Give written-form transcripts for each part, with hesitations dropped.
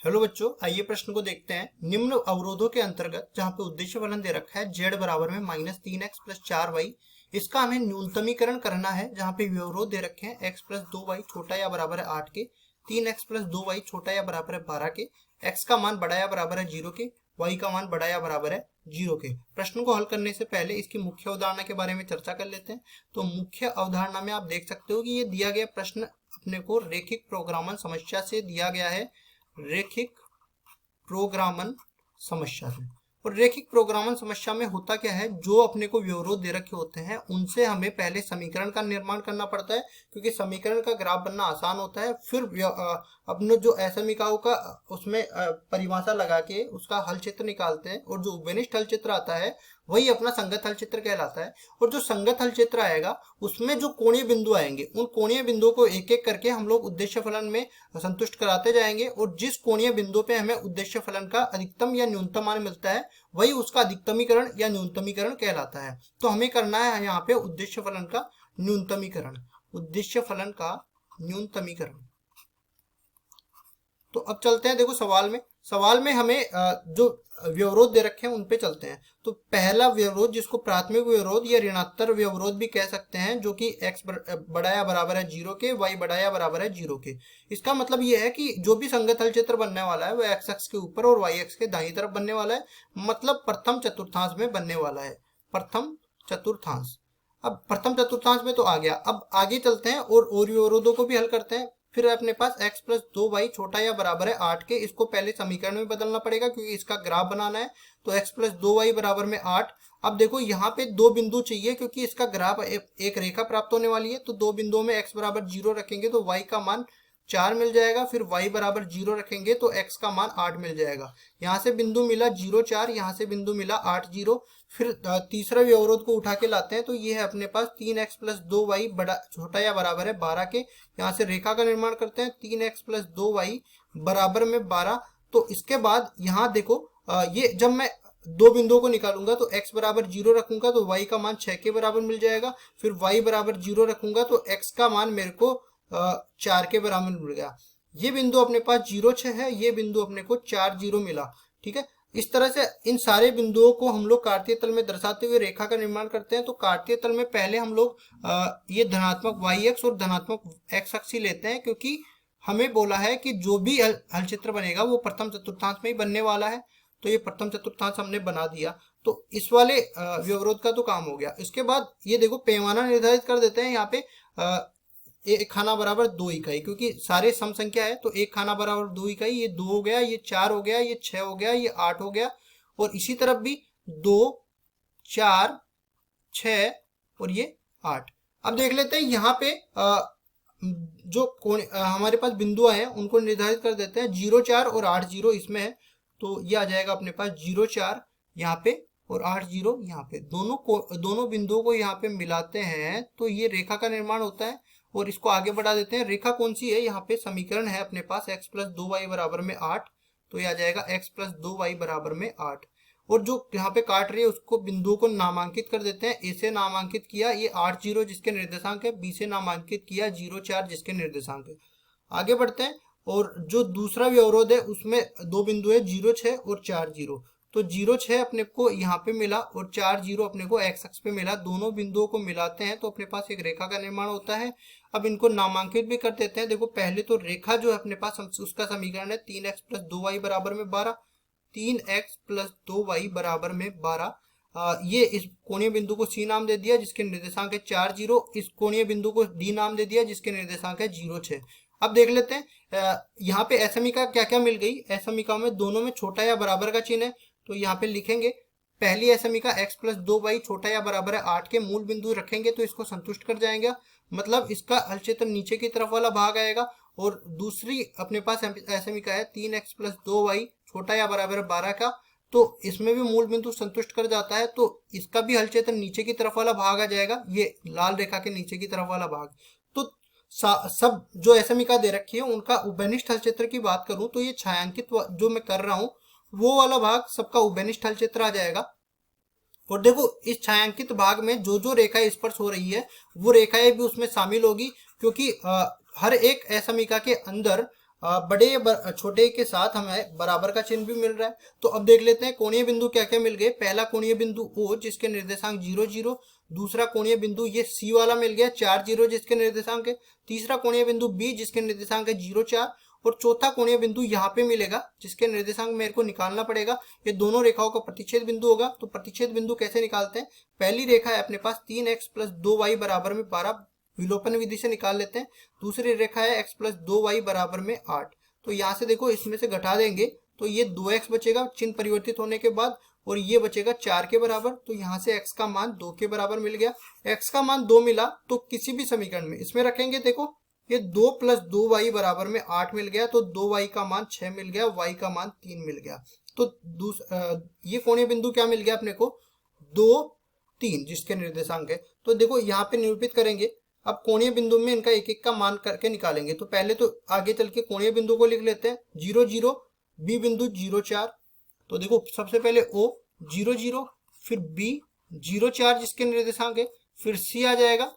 Hello बच्चों, आइए प्रश्न को देखते हैं। निम्न अवरोधों के अंतर्गत जहां पे उद्देश्य फलन दे रखा है z बराबर में -3x प्लस 4y, इसका हमें न्यूनतमीकरण करना है। जहां पे अवरोध दे रखे हैं x प्लस 2y छोटा या बराबर है 8 के, 3x प्लस 2y छोटा या बराबर है 12 के, x का मान बड़ा या बराबर है 0 के, y का मान बड़ा या बराबर है 0 के। प्रश्न को हल करने से पहले इसकी मुख्य अवधारणा के बारे में चर्चा कर लेते हैं। तो मुख्य अवधारणा में आप देख सकते हो कि ये दिया गया प्रश्न अपने को रैखिक प्रोग्रामन समस्या से दिया गया है। रैखिक प्रोग्रामन समस्या से, और रैखिक प्रोग्रामन समस्या में होता क्या है, जो अपने को व्यवरोध दे रखे होते हैं उनसे हमें पहले समीकरण का निर्माण करना पड़ता है, क्योंकि समीकरण का ग्राफ बनना आसान होता है। फिर अपने जो असमीकाओं का उसमें परिभाषा लगा के उसका हल चित्र निकालते हैं, और जो उपनिष्ठ हल चित्र आता है वही अपना संगत हल चित्र कहलाता है। और जो संगत हल चित्र आएगा उसमें जो कोणीय बिंदु आएंगे, उन कोणीय बिंदुओं को एक एक करके हम लोग उद्देश्य फलन में संतुष्ट कराते जाएंगे, और जिस कोणीय बिंदु पे हमें उद्देश्य फलन का अधिकतम या न्यूनतम मान मिलता है वही उसका अधिकतमीकरण या न्यूनतमीकरण कहलाता है। तो हमें करना है यहाँ पे उद्देश्य फलन का न्यूनतमीकरण, उद्देश्य फलन का न्यूनतमीकरण। तो अब चलते हैं, देखो सवाल में हमें जो व्यवरोध दे रखे हैं उन पे चलते हैं। तो पहला व्यवरोध, जिसको प्राथमिक व्यवरोध या ऋणात्तर व्यवरोध भी कह सकते हैं, जो कि x बड़ा या बराबर है 0 के, y बड़ा या बराबर है 0 के। इसका मतलब ये है कि जो भी संगत हल चित्र बनने वाला है वो x अक्ष के ऊपर और y अक्ष के दाईं तरफ बनने वाला है, मतलब प्रथम चतुर्थांश में बनने वाला है। प्रथम चतुर्थांश, अब प्रथम चतुर्थांश में तो आ गया। अब आगे चलते हैं और व्यवरोधों को भी हल करते हैं। फिर अपने पास x प्लस 2y छोटा या बराबर है 8 के, इसको पहले समीकरण में बदलना पड़ेगा क्योंकि इसका ग्राफ बनाना है। तो x प्लस 2y बराबर में 8। अब देखो यहाँ पे दो बिंदु चाहिए क्योंकि इसका ग्राफ एक रेखा प्राप्त होने वाली है। तो दो बिंदुओं में x बराबर 0 रखेंगे तो y का मान 4 मिल जाएगा, फिर y बराबर 0 रखेंगे तो x का मान 8 मिल जाएगा। यहाँ से बिंदु मिला 0 4, यहाँ से बिंदु मिला 8 0। फिर तीसरा व्यवरोध को उठा के लाते हैं, तो ये है अपने पास 3x प्लस 2y बड़ा छोटा या बराबर है 12 के। यहाँ से रेखा का निर्माण करते हैं, 3x प्लस 2y बराबर में 12। तो इसके बाद यहाँ देखो ये जब मैं दो बिंदुओं को निकालूंगा तो x बराबर 0 रखूंगा तो y का मान 6 के बराबर मिल जाएगा। फिर y बराबर 0 रखूंगा तो x का मान मेरे को 4 के बराबर मिल गया। ये बिंदु अपने पास 0 6 है, ये बिंदु अपने को 4 0 मिला। ठीक है, इस तरह से इन सारे बिंदुओं को हम लोग कार्तीय तल में दर्शाते हुए रेखा का निर्माण करते हैं। तो कार्तीय तल में पहले हम लोग ये धनात्मक y अक्ष और धनात्मक x अक्ष ही लेते हैं, क्योंकि हमें बोला है कि जो भी हल चित्र बनेगा वो प्रथम चतुर्थांश में ही बनने वाला है। तो ये प्रथम चतुर्थांश हमने बना दिया, तो इस वाले व्यवरोध का तो काम हो गया। इसके बाद ये देखो पैमाना निर्धारित कर देते हैं। यहाँ पे एक खाना बराबर 2 इकाई, क्योंकि सारे सम संख्या है तो एक खाना बराबर 2 इकाई। ये 2 हो गया, ये 4 हो गया, ये 6 हो गया, ये 8 हो गया, और इसी तरफ भी 2 4 6 और ये 8। अब देख लेते हैं यहाँ पे जो हमारे पास बिंदु हैं उनको निर्धारित कर देते हैं। 0 4 और 8 0 इसमें है, तो ये आ जाएगा अपने पास 0 4 यहाँ पे और 8 0 यहाँ पे। दोनों बिंदुओं को यहाँ पे मिलाते हैं तो ये रेखा का निर्माण होता है, और इसको आगे बढ़ा देते हैं। रेखा कौन सी है, यहाँ पे समीकरण है अपने पास x प्लस 2y बराबर में 8, तो ये आ जाएगा x प्लस 2y बराबर में 8। और जो यहाँ पे काट रही है उसको बिंदुओं को नामांकित कर देते हैं। a से नामांकित किया ये 8 0 जिसके निर्देशांक है, b से नामांकित किया 0 4 जिसके निर्देशांक है। आगे बढ़ते हैं, और जो दूसरा व्यवरोध है उसमें दो बिंदु है 0 6 और 4 0। तो 0 6 अपने को यहाँ पे मिला और 4 0 अपने को x अक्ष पे मिला। दोनों बिंदुओं को मिलाते हैं तो अपने पास एक रेखा का निर्माण होता है। अब इनको नामांकित भी कर देते हैं। देखो पहले तो रेखा जो है अपने पास उसका समीकरण है 3x प्लस 2y बराबर में 12। 3x प्लस 2y बराबर में 12। ये इस कोणीय बिंदु को C नाम दे दिया जिसके निर्देशांक है 4 0। इस कोणीय बिंदु को D नाम दे दिया जिसके निर्देशांक है 0 6। अब देख लेते हैं यहाँ पे असमीका क्या क्या मिल गई। असमीका में दोनों में छोटा या बराबर का चिन्ह है, तो यहाँ पे लिखेंगे पहली असमीका x प्लस 2y छोटा या बराबर है 8 के, मूल बिंदु रखेंगे तो इसको संतुष्ट कर जाएगा, मतलब इसका हल क्षेत्र नीचे की तरफ वाला भाग आएगा। और दूसरी अपने पास असमीका है 3x प्लस 2y छोटा या बराबर है 12 का, तो इसमें भी मूल बिंदु संतुष्ट कर जाता है, तो इसका भी हल क्षेत्र नीचे की तरफ वाला भाग आ जाएगा, ये लाल रेखा के नीचे की तरफ वाला भाग। तो सब जो असमीका दे रखी है उनका उभयनिष्ठ हल क्षेत्र की बात करूं तो ये छायांकित जो मैं कर रहा हूं वो वाला भाग सबका उभयनिष्ठ हल क्षेत्र आ जाएगा। और देखो इस छायांकित भाग में जो जो रेखाएं स्पर्श हो रही है वो रेखाएं भी उसमें शामिल होगी, क्योंकि हर एक असमीका के अंदर बड़े या छोटे के साथ हमें बराबर का चिन्ह भी मिल रहा है। तो अब देख लेते हैं कोणीय बिंदु क्या क्या मिल गए। पहला कोणीय बिंदु O जिसके निर्देशांक 0 0, दूसरा कोणीय बिंदु ये C वाला मिल गया 4 0 जिसके निर्देशांक है, तीसरा कोणीय बिंदु B जिसके निर्देशांक है 0 4, और चौथा कोणीय बिंदु यहाँ पे मिलेगा जिसके निर्देशांक मेरे को निकालना पड़ेगा। ये दोनों रेखाओं का प्रतिच्छेद बिंदु होगा। तो प्रतिच्छेद बिंदु कैसे निकालते हैं, पहली रेखा है अपने पास 3x + 2y बराबर में 12, विलोपन विधि से निकाल लेते हैं। दूसरी रेखा है x + 2y बराबर में 8। तो यहाँ से देखो इसमें से घटा देंगे तो ये 2x बचेगा चिन्ह परिवर्तित होने के बाद, और ये बचेगा 4 के बराबर। तो यहाँ से x का मान 2 के बराबर मिल गया। x का मान 2 मिला तो किसी भी समीकरण में इसमें रखेंगे, देखो ये 2 + 2y बराबर में 8 मिल गया, तो 2y का मान 6 मिल गया, y का मान 3 मिल गया। तो ये कोणीय बिंदु क्या मिल गया अपने को, 2 3 जिसके निर्देशांक है। तो देखो यहाँ पे निरूपित करेंगे। अब कोणीय बिंदु में इनका एक एक का मान करके निकालेंगे। तो पहले तो आगे चल के कोणीय बिंदु को लिख लेते हैं। 0 0, B बिंदु 0 4। तो देखो सबसे पहले O 0 0, फिर B 0 4 जिसके निर्देशांक है, फिर C आ जाएगा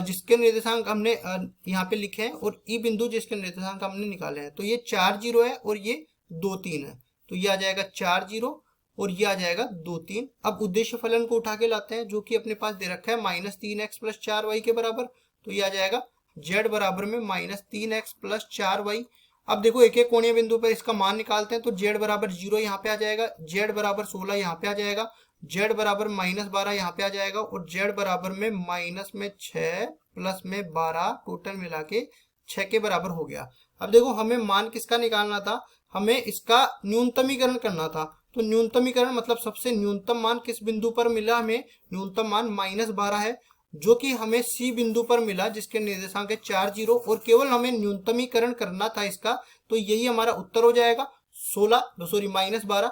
जिसके निर्देशांक हमने यहाँ पे लिखे हैं, और E बिंदु जिसके निर्देशांक हमने निकाले हैं। तो ये 4 0 है और ये 2 3 है। तो ये आ जाएगा 4 0 और ये आ जाएगा 2 3। अब उद्देश्य फलन को उठा के लाते हैं जो कि अपने पास दे रखा है -3x + 4y के बराबर। तो ये आ जाएगा z बराबर में -3x + 4y। अब देखो एक एक कोणीय बिंदु पर इसका मान निकालते हैं। तो z बराबर 0 यहाँ पे आ जाएगा, z बराबर 16 यहाँ पे आ जाएगा, z बराबर -12 यहाँ पे आ जाएगा, और z बराबर में -6 + 12 टोटल मिला के 6 के बराबर हो गया। अब देखो हमें मान किसका निकालना था, हमें इसका न्यूनतमीकरण करना था। तो न्यूनतमीकरण मतलब सबसे न्यूनतम मान किस बिंदु पर मिला, हमें न्यूनतम मान -12 है जो कि हमें C बिंदु पर मिला जिसके निर्देशांक है 4 0, और केवल हमें न्यूनतमीकरण करना था इसका। तो यही हमारा उत्तर हो जाएगा -12।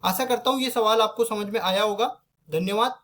आशा करता हूँ ये सवाल आपको समझ में आया होगा। धन्यवाद।